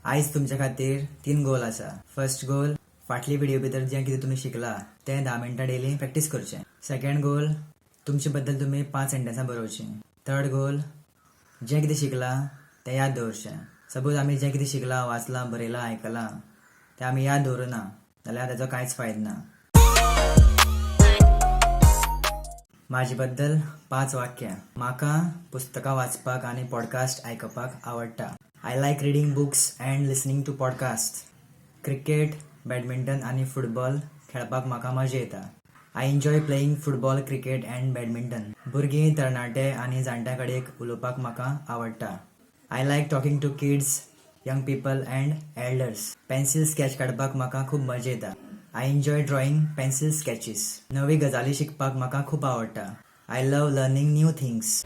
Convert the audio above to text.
आयज तुमच्या खातीर 3 गोल आसा. फर्स्ट गोल, फाटली व्हिडिओ भितर जे कितें तुमी शिकला तें 10 मिनटां डेली प्रॅक्टीस करचें. सेकंड गोल, तुमचे बद्दल तुमी 5 सेंटेन्सां बरोवचीं. थर्ड गोल, जें कितें शिकला तें याद दवरचें. सपोज आमी जें कितें शिकला, वाचलां, बरयलां, आयकलां तें आमी याद दवरना जाल्यार ताचो कांयच फायदो ना. म्हाजे बद्दल 5 वाक्यां. म्हाका पुस्तकां वाचपाक आनी पॉडकास्ट आयकपाक आवडटा. I like reading books and listening to podcast. Cricket, badminton आनी फुटबॉल खेळपाक म्हाका मजा येता. I enjoy playing football, cricket and badminton. भुरगीं, तरणाटे आनी जाणट्यां कडेन उलोवपाक म्हाका आवडटा. I like talking to kids, young people and elders. Pencil sketch काडपाक म्हाका खूब मजा येता. I enjoy drawing pencil sketches. नवी गजाली शिकपाक म्हाका खूब आवडटा. I love learning new things.